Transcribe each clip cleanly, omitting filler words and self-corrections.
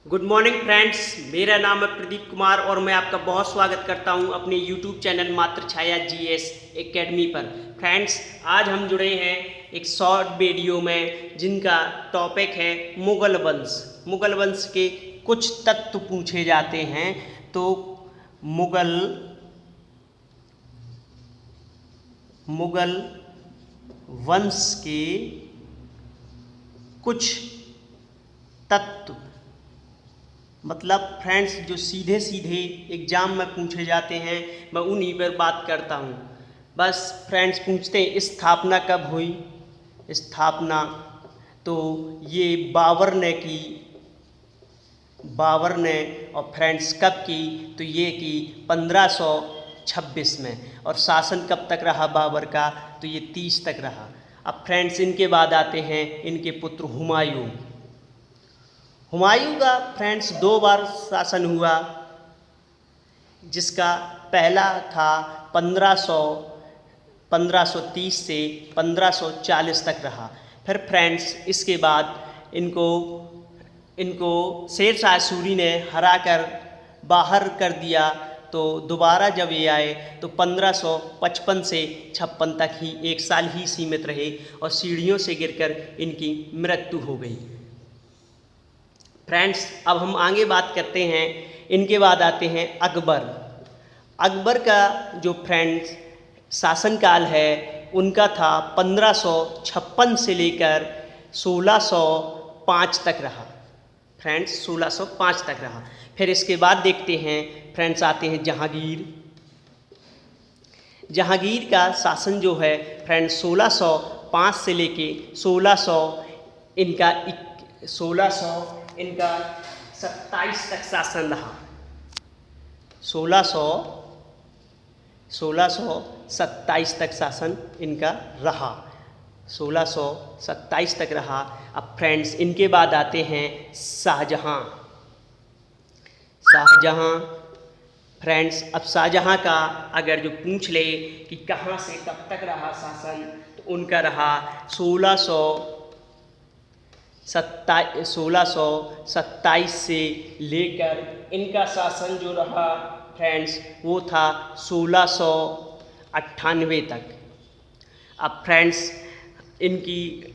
Good morning friends, मेरा नाम है प्रदीप कुमार और मैं आपका बहुत स्वागत करता हूं अपने यूट्यूब चैनल मात्र छाया जीएस एकेडमी पर। फ्रेंड्स, आज हम जुड़े हैं एक शॉर्ट वीडियो में जिनका टॉपिक है मुगल वंश। मुगल वंश के कुछ तत्व पूछे जाते हैं। तो मुगल वंश के कुछ तत्व, मतलब फ्रेंड्स जो सीधे सीधे एग्जाम में पूछे जाते हैं, मैं उन्हीं पर बात करता हूँ। बस फ्रेंड्स पूछते हैं स्थापना कब हुई। स्थापना तो ये बाबर ने और फ्रेंड्स कब की, तो ये की 1526 में। और शासन कब तक रहा बाबर का, तो ये 30 तक रहा। अब फ्रेंड्स इनके बाद आते हैं इनके पुत्र हुमायूं। हुमायूं का फ्रेंड्स 2 बार शासन हुआ, जिसका पहला था 1530 से 1540 तक रहा। फिर फ्रेंड्स इसके बाद इनको शेर शाह सूरी ने हरा कर बाहर कर दिया। तो दोबारा जब ये आए तो 1555 से 56 तक ही 1 साल ही सीमित रहे और सीढ़ियों से गिरकर इनकी मृत्यु हो गई। फ्रेंड्स अब हम आगे बात करते हैं। इनके बाद आते हैं अकबर। अकबर का जो फ्रेंड्स शासनकाल है उनका था 1556 से लेकर 1605 तक रहा। फ्रेंड्स 1605 तक रहा। फिर इसके बाद देखते हैं फ्रेंड्स आते हैं जहांगीर। जहांगीर का शासन जो है फ्रेंड्स 1605 से लेके 1627 तक शासन रहा। 1627 तक शासन इनका रहा। 1627 तक रहा। अब फ्रेंड्स इनके बाद आते हैं शाहजहां। फ्रेंड्स अब शाहजहां का अगर जो पूछ ले कि कहाँ से कब तक रहा शासन, तो उनका रहा 1627 से लेकर इनका शासन जो रहा फ्रेंड्स वो था 1698 तक। अब फ्रेंड्स इनकी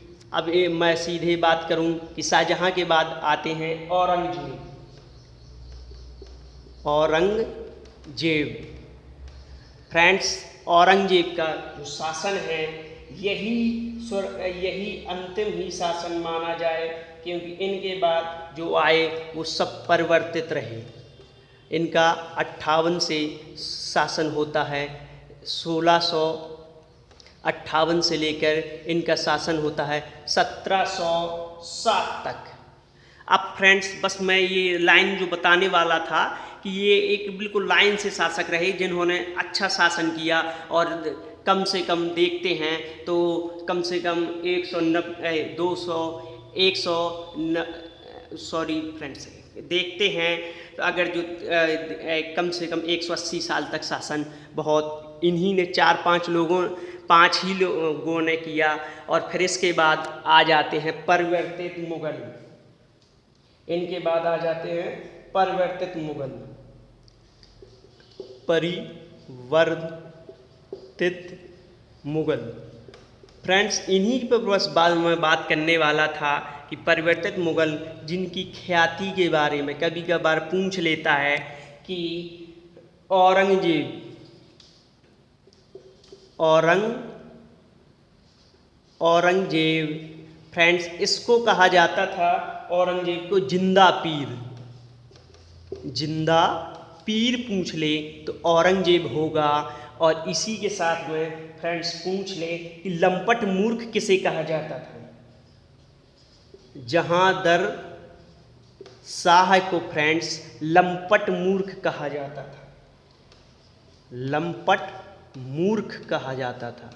मैं सीधे बात करूं कि शाहजहां के बाद आते हैं औरंगजेब। फ्रेंड्स औरंगजेब का जो शासन है यही अंतिम ही शासन माना जाए, क्योंकि इनके बाद जो आए वो सब परिवर्तित रहे। इनका 58 से शासन होता है, 1658 से लेकर इनका शासन होता है 1707 तक। अब फ्रेंड्स बस मैं ये लाइन जो बताने वाला था कि ये एक बिल्कुल लाइन से शासक रहे जिन्होंने अच्छा शासन किया। और कम से कम देखते हैं तो कम से कम 100 देखते हैं तो अगर जो कम से कम 180 साल तक शासन बहुत इन्हीं ने 5 ही लोगों ने किया। और फिर इसके बाद आ जाते हैं परिवर्तित मुगल। इनके बाद आ जाते हैं परिवर्तित मुगल। फ्रेंड्स इन्हीं पर बस बाद में बात करने वाला था कि परिवर्तित मुगल जिनकी ख्याति के बारे में कभी कभार पूछ लेता है कि औरंगजेब फ्रेंड्स इसको कहा जाता था, औरंगजेब को जिंदा पीर पूछ ले तो औरंगजेब होगा। और इसी के साथ में फ्रेंड्स पूछ ले कि लंपट मूर्ख किसे कहा जाता था। जहांदर शाह को फ्रेंड्स लंपट मूर्ख कहा जाता था।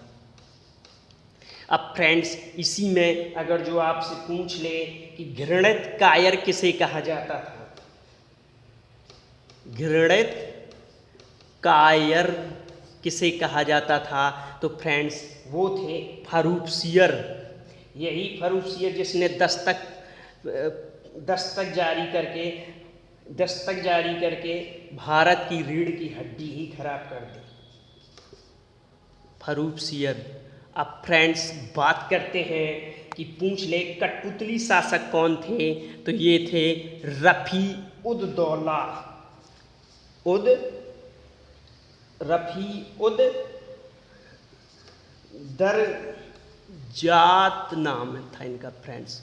अब फ्रेंड्स इसी में अगर जो आपसे पूछ ले कि घृणित कायर किसे कहा जाता था, तो फ्रेंड्स वो थे फर्रुखसियर। यही फर्रुखसियर जिसने दस्तक दस्तक जारी करके भारत की रीढ़ की हड्डी ही खराब कर दी, फर्रुखसियर। अब फ्रेंड्स बात करते हैं कि पूछ ले कठपुतली शासक कौन थे, तो ये थे रफ़ी-उद-दौला। रफ़ी-उद-दरजात नाम था इनका फ्रेंड्स,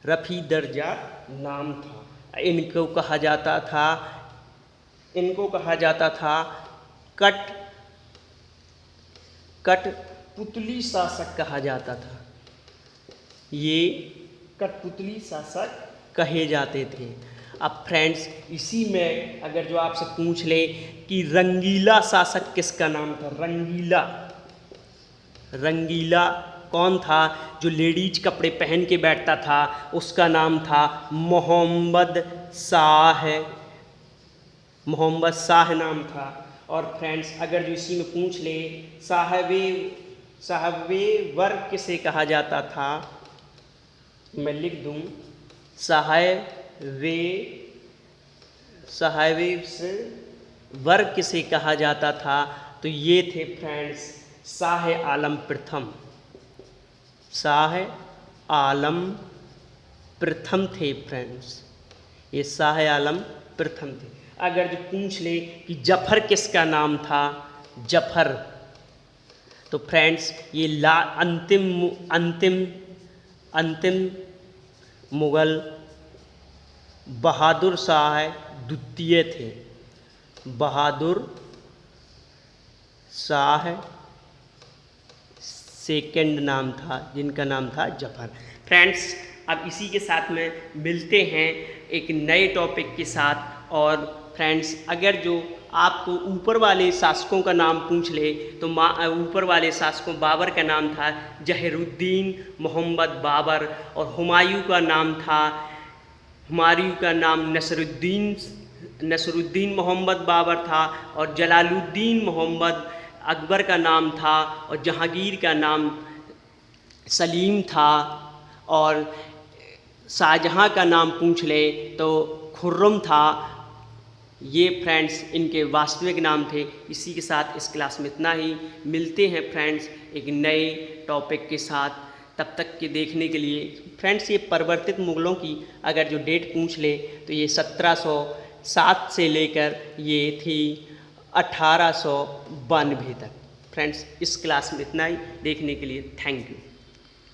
रफ़ी-दरजात नाम था। इनको कहा जाता था कठपुतली शासक कहा जाता था। ये कठपुतली शासक कहे जाते थे। अब फ्रेंड्स इसी में अगर जो आपसे पूछ ले कि रंगीला शासक किसका नाम था, रंगीला कौन था, जो लेडीज कपड़े पहन के बैठता था, उसका नाम था मोहम्मद शाह नाम था। और फ्रेंड्स अगर जो इसी में पूछ ले साहबे वर्ग किसे कहा जाता था, मैं लिख दूं साहबे वर्ग किसे कहा जाता था, तो ये थे फ्रेंड्स शाह आलम प्रथम थे फ्रेंड्स, ये शाह आलम प्रथम थे। अगर जो पूछ ले कि जफर किसका नाम था, जफर, तो फ्रेंड्स ये अंतिम मुगल बहादुर शाह द्वितीय थे, बहादुर शाह सेकंड नाम था, जिनका नाम था जफर। फ्रेंड्स अब इसी के साथ में मिलते हैं एक नए टॉपिक के साथ। और फ्रेंड्स अगर जो आपको ऊपर वाले शासकों का नाम पूछ ले, तो ऊपर वाले शासकों बाबर का नाम था जहीरुद्दीन मोहम्मद बाबर, और हुमायूं का नाम नसरुद्दीन मोहम्मद बाबर था, और जलालुद्दीन मोहम्मद अकबर का नाम था, और जहांगीर का नाम सलीम था, और शाहजहां का नाम पूछ ले तो खुर्रम था। ये फ्रेंड्स इनके वास्तविक नाम थे। इसी के साथ इस क्लास में इतना ही। मिलते हैं फ्रेंड्स एक नए टॉपिक के साथ, तब तक के देखने के लिए। फ्रेंड्स ये परिवर्तित मुगलों की अगर जो डेट पूछ ले तो ये 1707 से लेकर ये थी 1892 तक। फ्रेंड्स इस क्लास में इतना ही। देखने के लिए थैंक यू।